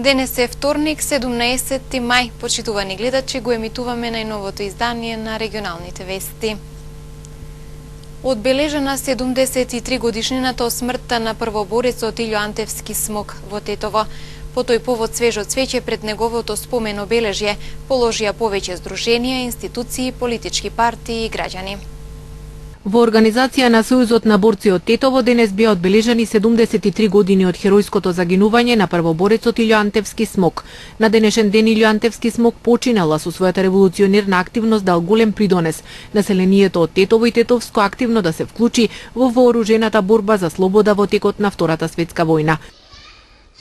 Денес е вторник, 17 мај. Почитувани гледачи, го емитуваме најновото издание на регионалните вести. Одбележена 73 годишнината од смртта на првоборецот Илјо Антевски Смок во Тетово. По тој повод свежо цвеќе пред неговото спомен обележје положија повеќе здруженија, институции, политички партии и граѓани. Во организација на Сојузот на борци од Тетово денес беа одбележани 73 години од херојското загинување на првоборецот Илјо Антевски Смок. На денешен ден Илјо Антевски Смок починала со својата револуционерна активност дал голем придонес населението од Тетово и Тетовско активно да се вклучи во вооружената борба за слобода во текот на Втората светска војна.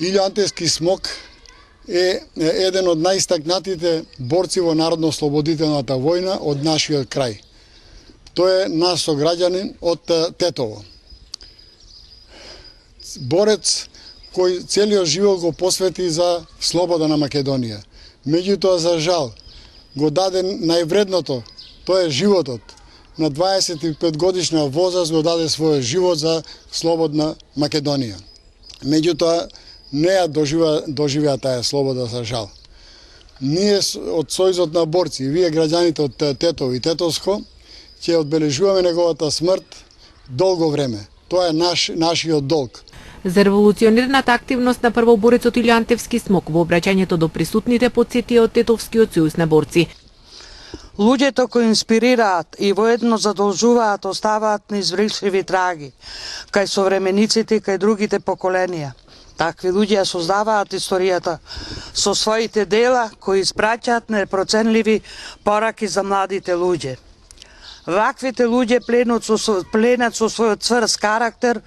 Илјо Антевски Смок е еден од најстакнатите борци во народно-слободителната војна од нашиот крај. Тој е наш сограѓанин од Тетово. Борец кој целиот живот го посвети за слобода на Македонија. Меѓутоа, за жал, го даде највредното, тоа е животот. На 25 годишна возраст го даде својот живот за слободна Македонија. Меѓутоа, не ја доживеа таа слобода, за жал. Ние од Сојузот на борци, вие граѓаните од Тетово и Тетовско, ќе одбележуваме неговата смрт долго време. Тоа е нашиот долг. За револуционерната активност на првоборецот Илјо Антевски Смок во обраќањето до присутните потсетија од Тетовскиот сојуз на борци. Луѓето кои инспирираат и воедно задолжуваат оставаат неизвршливи траги кај современиците и кај другите поколенија. Такви луѓе ја создаваат историјата со своите дела кои испраќаат непроценливи пораки за младите луѓе. Ваквите луѓе пленат со својот цврст карактер,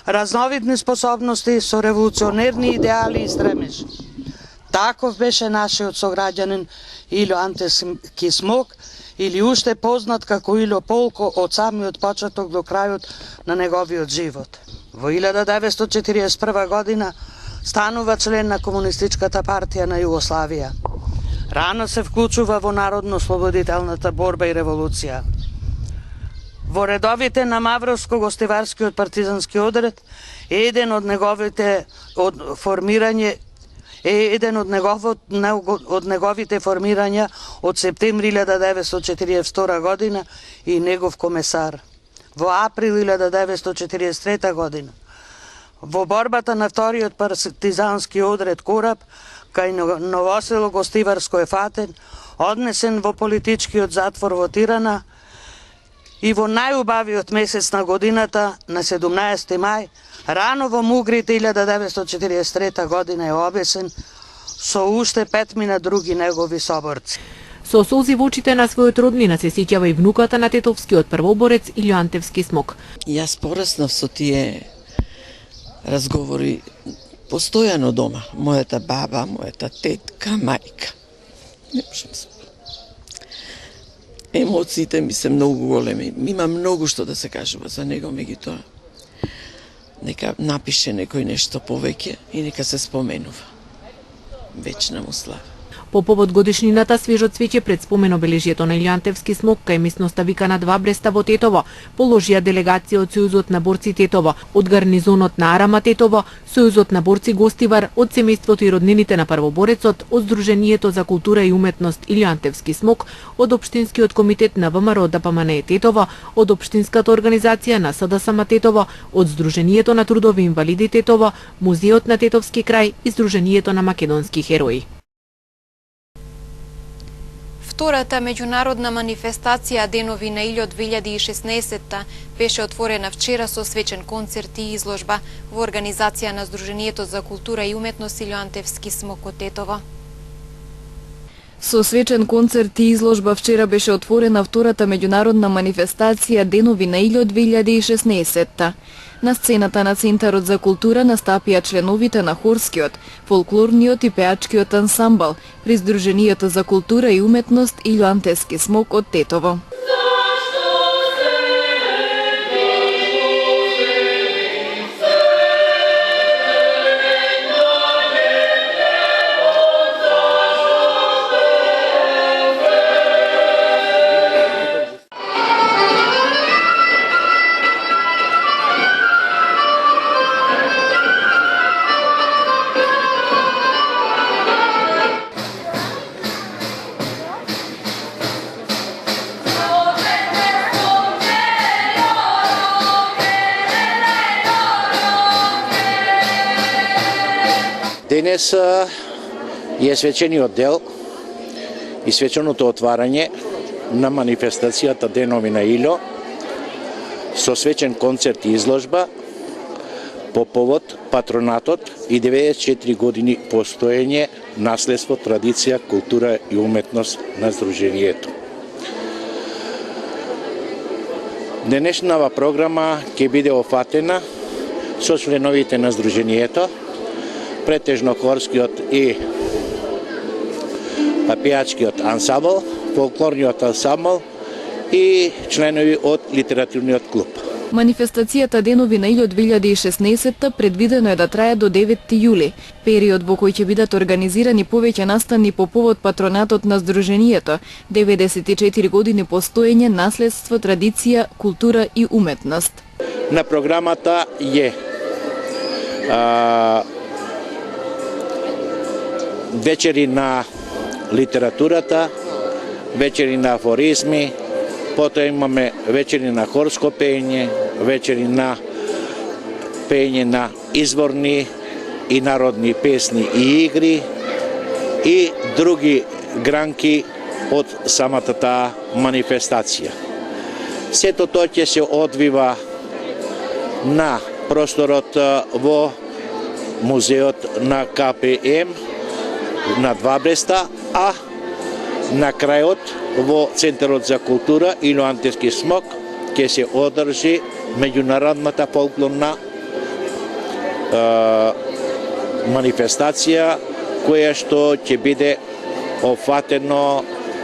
разновидни способности, со револуционерни идеали и стремеж. Таков беше нашиот сограѓанин Илјо Антевски Смок, или уште познат како Илјо Полко од самиот почеток до крајот на неговиот живот. Во 1941 година станува член на Комунистичката партија на Југославија. Рано се вклучува во народно-слободителната борба и револуција. Во редовите на Мавровско-гостиварскиот партизански одред е еден од неговите формирања од септември 1942 година и негов комесар. Во април 1943 година во борбата на вториот партизански одред Кораб кај Новосело Гостиварско е фатен, однесен во политичкиот затвор во Тирана и во најубавиот месец на годината, на 17 мај, рано во Мугрите 1943 година е обесен со уште 5 други негови соборци. Со солзи во очите на својот роднина се сеќава и внуката на тетовскиот првоборец Илјо Антевски Смок. Јас пораснав со тие разговори постојано дома. Мојата баба, мојата тетка, мајка. Не можам се. Емоциите ми се многу големи. Има многу што да се кажува за него, меѓутоа нека напише некој нешто повеќе и нека се споменува. Вечна му слава. По повод годишнината свежо цвеќе пред спомен обележјето на Илјо Антевски Смок кај местноста викана Два Бреста во Тетово, положија делегација од Сојузот на борци Тетово, од гарнизонот на Арама Тетово, Сојузот на борци Гостивар, од семејството и роднините на првоборецот, од Сдруженијето за култура и уметност Илјо Антевски Смок, од Општинскиот комитет на ВМРО ДПМНЕ Тетово, од Општинската организација на СДСМ Тетово, од Сдруженијето на трудови инвалиди Тетово, Музеот на Тетовски крај и Сдруженијето на македонски херои. Втората меѓународна манифестација Денови на Илјо 2016 беше отворена вчера со свечен концерт и изложба во организација на Сдруженијето за култура и уметност Илјо Антевски Смок од Тетово. Со свечен концерт и изложба вчера беше отворена втората меѓународна манифестација Денови на Илјо 2016. На сцената на Центарот за култура настапија членовите на хорскиот, фолклорниот и пеачкиот ансамбл при Сдруженијето за култура и уметност Илјо Антевски Смок од Тетово. Денес е свечениот дел и свеченото отварање на манифестацијата Денови на Илјо со свечен концерт и изложба по повод патронатот и 94 години постоење, наследство, традиција, култура и уметност на Сдруженијето. Денешнава програма ќе биде офатена со членовите на Сдруженијето, претежно хорскиот и пејачкиот ансамбл, фолклорниот ансамбл и членови од литературниот клуб. Манифестацијата Денови на Илјо 2016 предвидено е да трае до 9 јули, период во кој ќе бидат организирани повеќе настани по повод патронатот на Сдруженијето, 94 години постоење, наследство, традиција, култура и уметност. На програмата е вечери на литературата, вечери на афоризми, потоа имаме вечери на хорско пеење, вечери на пеење на изворни и народни песни и игри и други гранки од самата таа манифестација. Сето тоа ќе се одвива на просторот во музеот на КПМ на Два Бреста, а на крајот во Центарот за култура Илјо Антевски смок ќе се одржи меѓународната фолклорна манифестација која што ќе биде офатено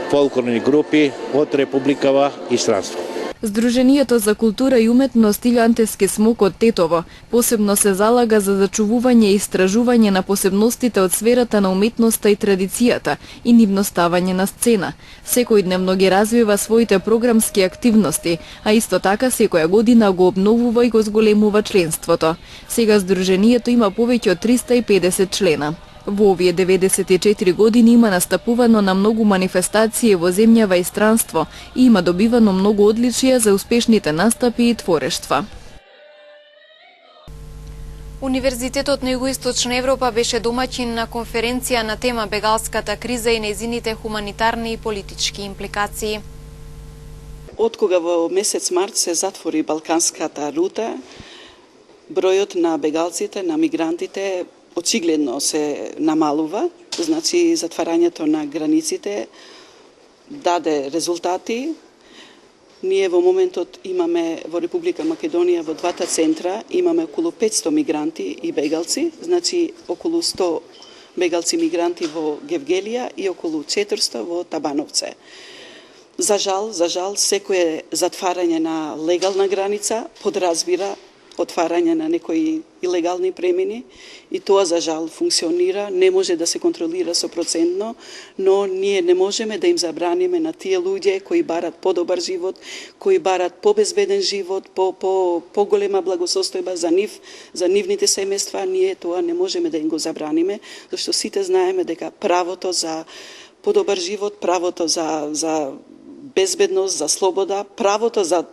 фолклорни групи од Републикава и странство. Сдруженијето за култура и уметност Илјо Антевски смок од Тетово посебно се залага за зачувување и истражување на посебностите од сферата на уметноста и традицијата и нивно ставање на сцена. Секојдневно ги развива своите програмски активности, а исто така секоја година го обновува и го зголемува членството. Сега Сдруженијето има повеќе од 350 члена. Во овие 94 години има настапувано на многу манифестации во земјава и странство и има добивано многу одличија за успешните настапи и творештва. Универзитетот на Југоисточна Европа беше домаќин на конференција на тема бегалската криза и нејзините хуманитарни и политички импликации. Откога во месец март се затвори балканската рута, бројот на бегалците, на мигрантите очигледно се намалува, значи затварањето на границите даде резултати. Ние во моментот имаме во Република Македонија во двата центра имаме околу 500 мигранти и бегалци, значи околу 100 бегалци мигранти во Гевгелија и околу 400 во Табановце. За жал, секое затварање на легална граница подразбира отварање на некои илегални премини и тоа за жал функционира, не може да се контролира 100%, но ние не можеме да им забраниме на тие луѓе кои барат подобар живот, кои барат побезбеден живот, поголема благосостојба за нивните семејства, ние тоа не можеме да им го забраниме, зашто сите знаеме дека правото за подобар живот, правото за безбедност, за слобода, правото за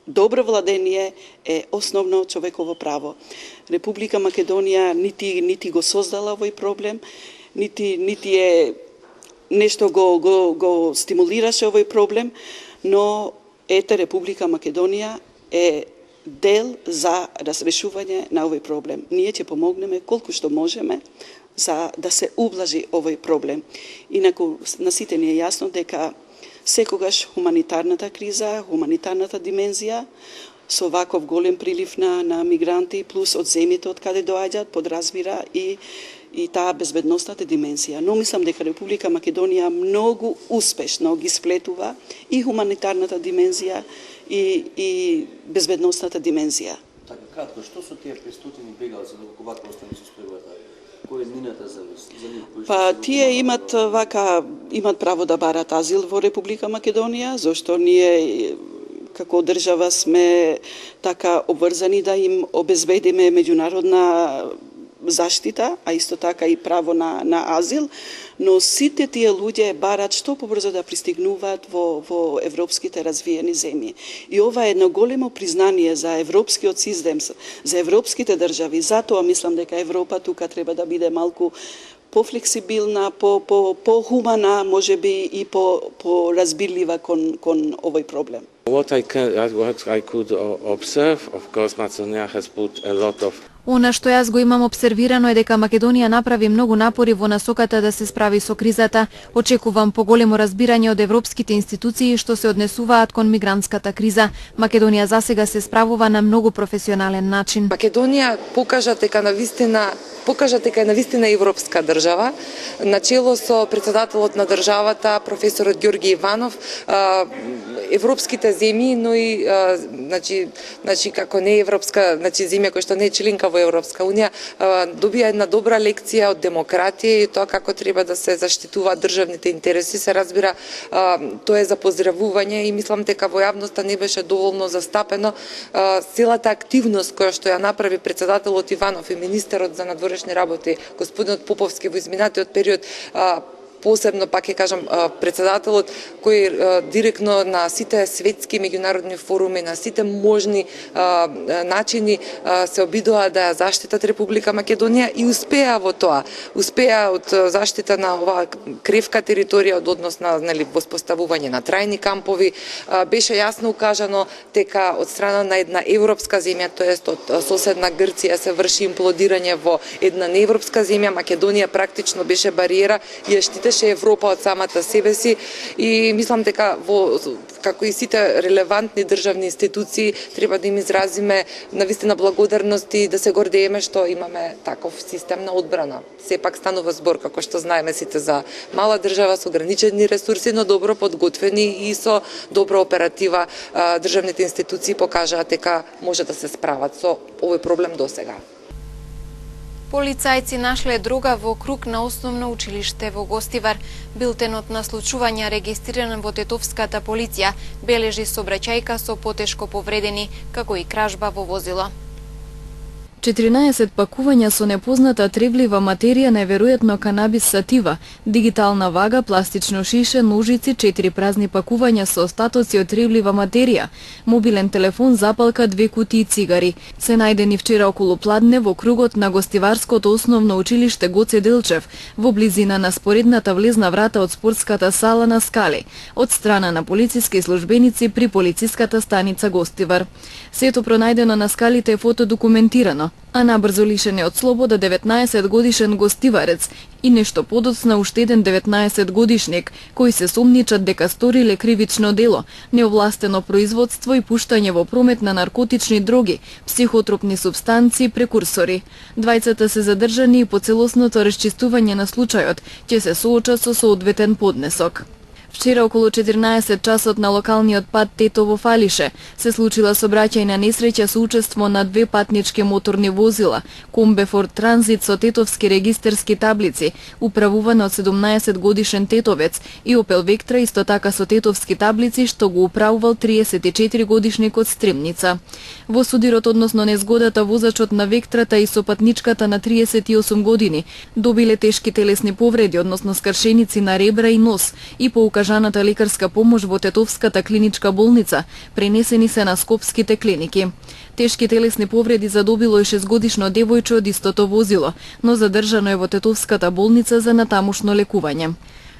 добро владение е основно човеково право. Република Македонија нити го создала овој проблем, нити е нешто го стимулираше овој проблем, но ете Република Македонија е дел за разрешување на овој проблем. Ние ќе помогнеме колку што можеме за да се ублажи овој проблем. Инаку на сите ни е јасно дека секогаш хуманитарната криза, хуманитарната димензија, со ваков голем прилив на мигранти, плюс од земјите од каде доаѓаат, подразбира и таа безбедностната димензија. Но мислам дека Република Македонија многу успешно ги сплетува и хуманитарната димензија и безбедностната димензија. Така, кратко, што со тие 500 бегалци, доколку вака остане состојбата? Кој е нината за нив? Па тие имат право да барат азил во Република Македонија, зашто ние како држава сме така обврзани да им обезбедиме меѓународна заштита, а исто така и право на азил, но сите тие луѓе барат што побрзо да пристигнуваат во европските развиени земји. И ова е едно големо признание за европскиот систем, за европските држави. Затоа мислам дека Европа тука треба да биде малку пофлексибилна, по-хумана, можеби и по-разбирлива кон овој проблем. What I could observe, of course, Macedonia has put a lot of. Она што јас го имам обсервирано е дека Македонија направи многу напори во насоката да се справи со кризата. Очекувам поголемо разбирање од европските институции што се однесуваат кон мигрантската криза. Македонија засега се справува на многу професионален начин. Македонија покажа дека е навистина европска држава, начело со председателот на државата, професорот Ѓорги Иванов, европските земји, но и значи како не европска, земја која што не е членка во Европска унија, добија една добра лекција од демократија и тоа како треба да се заштитуваат државните интереси. Се разбира, тоа е за поздравување и мислам дека во јавноста не беше доволно застапено целата активност која што ја направи председателот Иванов и министерот за надворешни работи господинот Поповски во изминатиот период, посебно пак ќе кажам председателот кој директно на сите светски меѓународни форуми, на сите можни начини се обидува да ја заштитат Република Македонија и успеа во тоа. Успеа од заштита на оваа кревка територија, од однос на воспоставување на трајни кампови. Беше јасно укажано дека од страна на една европска земја, тоест од соседна Грција, се врши имплодирање во една неевропска земја. Македонија практично беше бариера и ја штитеше Европа од самата себе си и мислам дека како и сите релевантни државни институции треба да им изразиме навистина благодарност и да се гордееме што имаме таков систем на одбрана. Сепак станува збор, како што знаеме сите, за мала држава со ограничени ресурси, но добро подготвени и со добра оператива. Државните институции покажаат дека може да се справат со овој проблем досега. Полицајци нашле дрога во круг на основно училиште во Гостивар. Билтенот на случувања регистриран во тетовската полиција бележи сообраќајка со потешко повредени, како и кражба во возило. 14 пакувања со непозната тревлива материја, неверојатно канабис сатива, дигитална вага, пластично шише, ножици, 4 празни пакувања со остатоци од тревлива материја, мобилен телефон, запалка, 2 кутии цигари. Се најдени вчера околу пладне во кругот на Гостиварското основно училиште Гоце Делчев, во близина на споредната влезна врата од спортската сала на Скали, од страна на полициски службеници при полициската станица Гостивар. Сето пронајдено на скалите е фотодокументирано, а набрзо лишен од слобода 19 годишен гостиварец и нешто подоцна уште еден 19 годишник, кои се сумничат дека сториле кривично дело, неовластено производство и пуштање во промет на наркотични дроги, психотропни супстанции, прекурсори. Двајцата се задржани и по целосното расчистување на случајот ќе се соочат со соодветен поднесок. Вчера околу 14 часот на локалниот пат Тетово-Фалише се случила сообраќајна несреќа со учество на 2 патнички моторни возила, Комбефорд Транзит со тетовски регистерски таблици, управувана од 17 годишен тетовец, и Опел Вектра исто така со тетовски таблици што го управувал 34 годишник од Стремница. Во судирот односно незгодата, возачот на Вектрата и сопатничката на 38 години добиле тешки телесни повреди, односно скршеници на ребра и нос, и по укажаната лекарска помош во Тетовската клиничка болница пренесени се на скопските клиники. Тешки телесни повреди задобило и 6-годишно девојче од истото возило, но задржано е во Тетовската болница за натамошно лекување.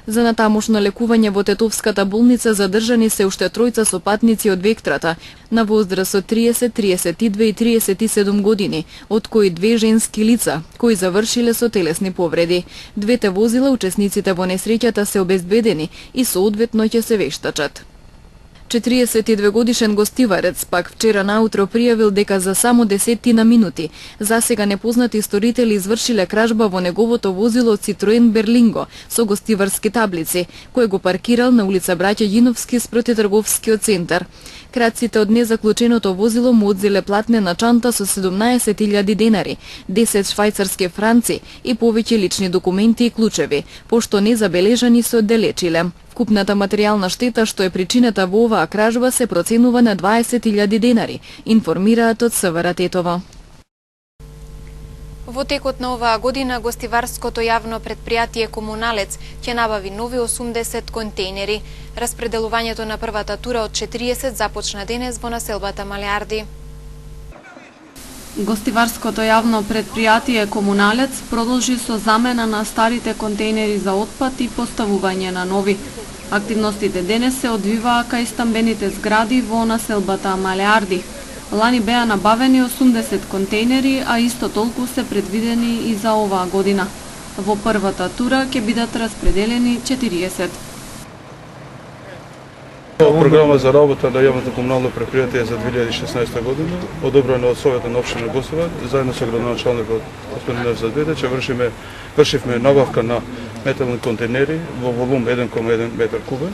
За натамошно лекување во Тетовската болница задржани се уште тројца сопатници од Вектрата, на возраст од 30, 32 и 37 години, од кои 2 женски лица, кои завршиле со телесни повреди. Двете возила, учесниците во несреќата, се обезбедени и соодветно ќе се вештачат. 42 годишен гостиварец пак вчера наутро пријавил дека за само 10 минути засега непознати сторители извршиле кражба во неговото возило Citroen Berlingo со гостиварски таблици, кој го паркирал на улица Браќа Ѓиновски спроти трговскиот центар. Крадците од незаклученото возило му одзеле платнена чанта со 17.000 денари, 10 швајцарски франци и повеќе лични документи и клучеви, пошто незабележани се оддалечиле. Вкупната материјална штета што е причината во оваа кражба се проценува на 20.000 денари, информираат од СВР Тетово. Во текот на оваа година гостиварското јавно предпријатие Комуналец ќе набави нови 80 контейнери. Распределувањето на првата тура од 40 започна денес во населбата Малеарди. Гостиварското јавно предпријатие Комуналец продолжи со замена на старите контейнери за отпад и поставување на нови. Активностите денес се одвиваа кај стамбените згради во населбата Малеарди. Лани беа набавени 80 контейнери, а исто толку се предвидени и за оваа година. Во првата тура ќе бидат распределени 40. Програма за работа на јавното комунално предпријатие за 2016 година, одобрена од Советот на општина Гостивар, заедно со градоначалникот господин Невзат Бедеч, вршивме набавка на метални контейнери во волум 1,1 метар кубен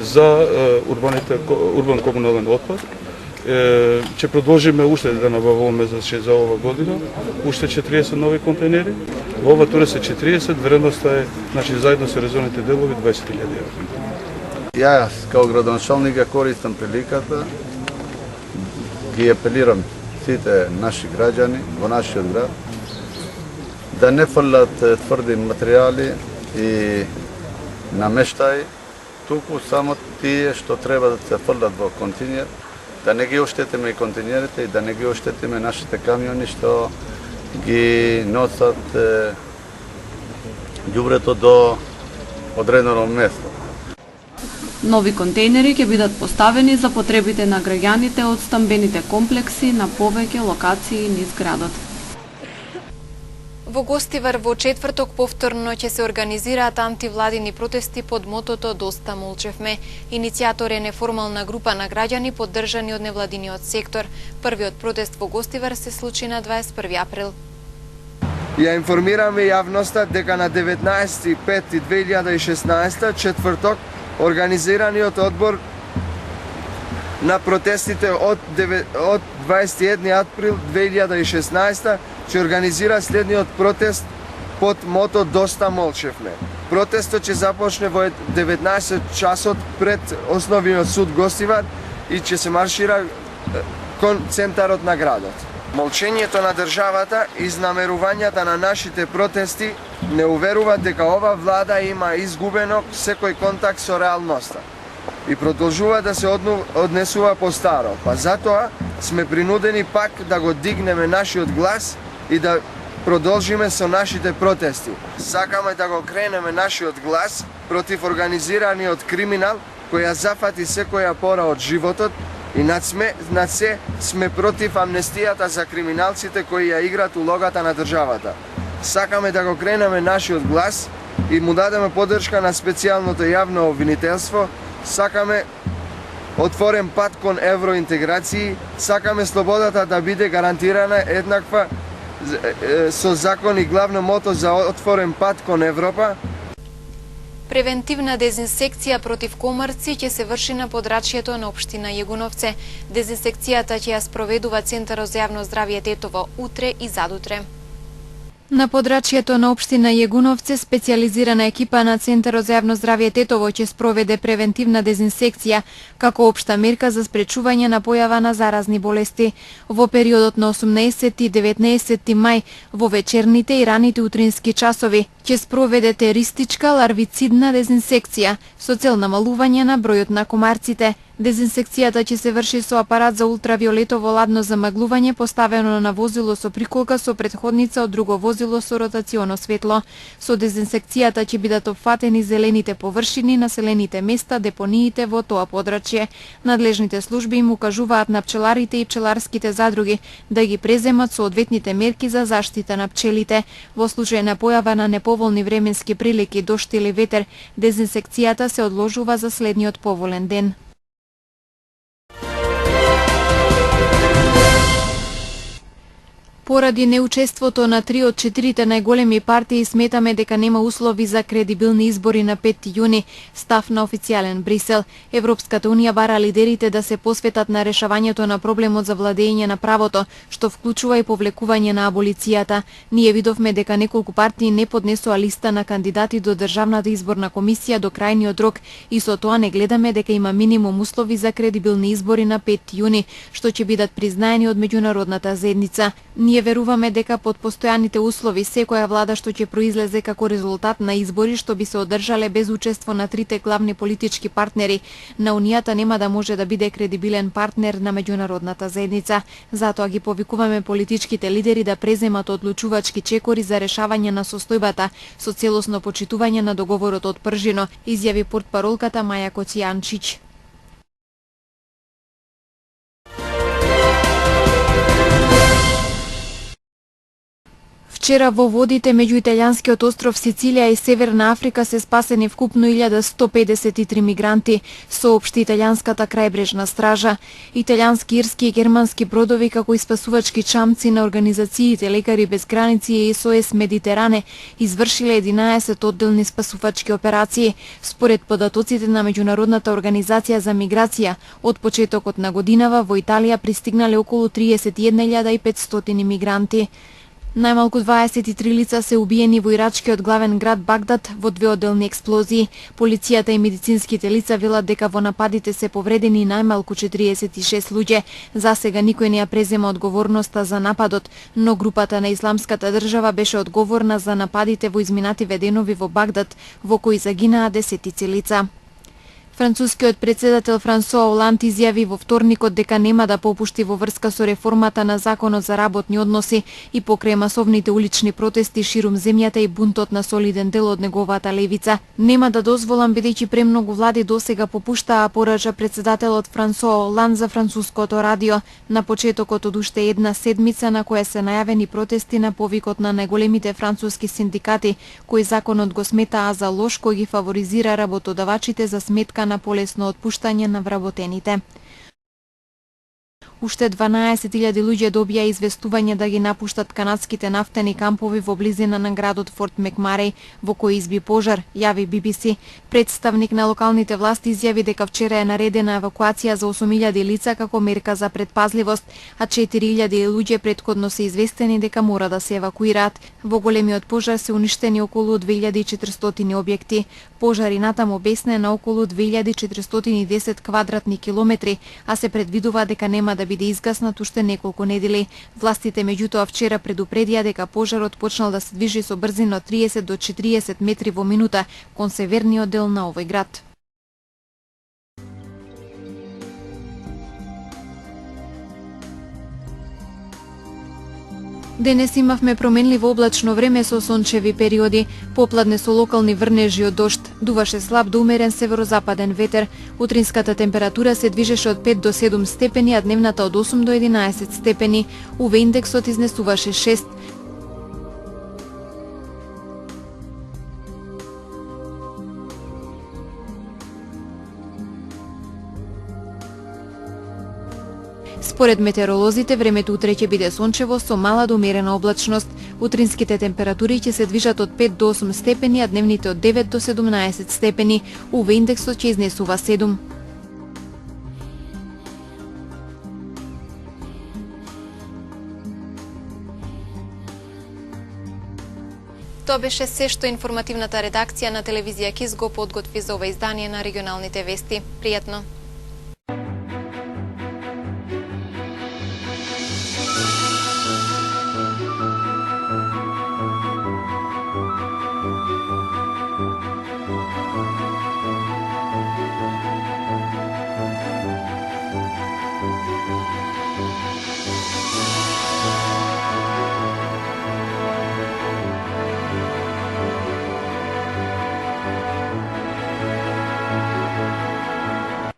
за урбан комунален отпад. Ќе продолжиме уште да набавуваме за ова година, уште 40 нови контейнери. Во ова тура се 40, вредноста е, значи заедно со резервните делови 20.000 евра. Јас, као градоначалник, ја користам приликата, ги апелирам сите наши граѓани во нашиот град да не фрлат тврди материјали и намештаи, туку само тие што треба да се фрлат во континер, да не ги оштетиме и континерите и да не ги оштетиме нашите камиони што ги носат ѓубрето до одредено место. Нови контейнери ќе бидат поставени за потребите на граѓаните од стамбените комплекси на повеќе локации низ градот. Во Гостивар во четврток повторно ќе се организираат антивладини протести под мотото Доста молчевме. Иницијатор е неформална група на граѓани поддржани од невладиниот сектор. Првиот протест во Гостивар се случи на 21 април. Ја информираме јавноста дека на 19.5.2016 четврток организираниот одбор на протестите од 21 април 2016 ќе организира следниот протест под мото Доста молчевме. Протестот ќе започне во 19 часот пред Основниот суд Гостивар и ќе се маршира кон центарот на градот. Молчењето на државата и изнамерувањата на нашите протести не уверуваат дека ова влада има изгубено секој контакт со реалноста и продолжува да се однесува по старо. Па затоа сме принудени пак да го дигнеме нашиот глас и да продолжиме со нашите протести. Сакаме да го кренеме нашиот глас против организираниот криминал кој ја зафати секоја пора од животот и над се сме против амнестијата за криминалците кои ја играат улогата на државата. Сакаме да го кренеме нашиот глас и му дадеме поддршка на специјалното јавно обвинителство. Сакаме отворен пат кон евроинтеграции, сакаме слободата да биде гарантирана еднаква со закон и главно мото за отворен пат кон Европа. Превентивна дезинсекција против комарци ќе се врши на подрачјето на општина Јегуновце. Дезинсекцијата ќе ја спроведува Центарот за јавно здравје Тетово утре и задутре. На подрачјето на општина Јегуновце, специјализирана екипа на Центарот за јавно здравје Тетово ќе спроведе превентивна дезинсекција како општа мерка за спречување на појава на заразни болести. Во периодот на 18 и 19 мај, во вечерните и раните утрински часови, ќе спроведе теристичка ларвицидна дезинсекција со цел намалување на бројот на комарците. Дезинсекцијата ќе се врши со апарат за ултравиолетово ладно замаглување поставено на возило со приколка со претходница од друго возило со ротационо светло. Со дезинсекцијата ќе бидат опфатени зелените површини, населените места, депониите во тоа подрачје. Надлежните служби им укажуваат на пчеларите и пчеларските задруги да ги преземат соодветните мерки за заштита на пчелите. Во случај на појава на неповолни временски прилики, дожд или ветер, дезинсекцијата се одложува за следниот поволен ден. Поради неучеството на 3 од 4 најголеми партии, сметаме дека нема услови за кредибилни избори на 5 јуни, став на официјален Брисел. Европската унија бара лидерите да се посветат на решавањето на проблемот за владење на правото, што вклучува и повлекување на аболицијата. Ние видовме дека неколку партии не поднесоа листа на кандидати до Државната изборна комисија до крајниот рок и со тоа не гледаме дека има минимум услови за кредибилни избори на 5 јуни, што ќе бидат признаени од меѓународната заедница. Ние веруваме дека под постојаните услови секоја влада што ќе произлезе како резултат на избори што би се одржале без учество на трите главни политички партнери на Унијата нема да може да биде кредибилен партнер на меѓународната заедница. Затоа ги повикуваме политичките лидери да преземат одлучувачки чекори за решавање на состојбата со целосно почитување на договорот од Пржино, изјави портпаролката Маја Коцијанчиќ. Вчера во водите меѓу италијанскиот остров Сицилија и Северна Африка се спасени вкупно 1153 мигранти, соопшти италијанската крајбрежна стража. Италијански, ирски и германски бродови како и спасувачки чамци на организациите Лекари без граници и СОС Медитеране извршиле 11 одделни спасувачки операции. Според податоците на Меѓународната организација за миграција, од почетокот на годинава во Италија пристигнале околу 31.500 мигранти. Најмалку 23 лица се убиени во ирачкиот главен град Багдад во две одделни експлозии. Полицијата и медицинските лица велат дека во нападите се повредени најмалку 46 луѓе. За сега никој не ја презема одговорноста за нападот, но групата на Исламската држава беше одговорна за нападите во изминативе денови во Багдад, во кои загинаа десетици лица. Францускиот председател Франсуа Оланд изјави во вторникот дека нема да попушти во врска со реформата на законот за работни односи и покрај масовните улични протести ширум земјата и бунтот на солиден дел од неговата левица. Нема да дозволам бидејќи премногу влади досега попуштаа, порача председателот Франсуа Оланд за француското радио на почетокот од уште една седмица на која се најавени протести на повикот на најголемите француски синдикати, кои законот го сметаа за лош кој ги фаворизира работодавачите за сметка на полесно отпуштање на вработените. Уште 12.000 луѓе добија известување да ги напуштат канадските нафтени кампови во близина на градот Форт Мекмарей, во кој изби пожар, јави BBC. Представник на локалните власти изјави дека вчера е наредена евакуација за 8.000 лица како мерка за предпазливост, а 4.000 луѓе претходно се известени дека мора да се евакуираат. Во големиот пожар се уништени околу 2400 објекти. Пожар и натаму бесне на околу 2410 квадратни километри, а се предвидува дека нема да биде изгаснат уште неколку недели. Властите меѓутоа вчера предупредија дека пожарот почнал да се движи со брзина од 30 до 40 метри во минута кон северниот дел на овој град. Денес имавме променливо облачно време со сончеви периоди, попладне со локални врнежи од дожд, дуваше слаб до умерен северозападен ветер. Утринската температура се движеше од 5 до 7 степени, а дневната од 8 до 11 степени. УВ индексот изнесуваше 6. Според метеоролозите, времето утре ќе биде сончево со мала до умерена облачност. Утринските температури ќе се движат од 5 до 8 степени, а дневните од 9 до 17 степени. УВ индексот ќе изнесува 7. Тоа беше се што информативната редакција на телевизија КИС го подготви за ова издание на регионалните вести. Пријатно!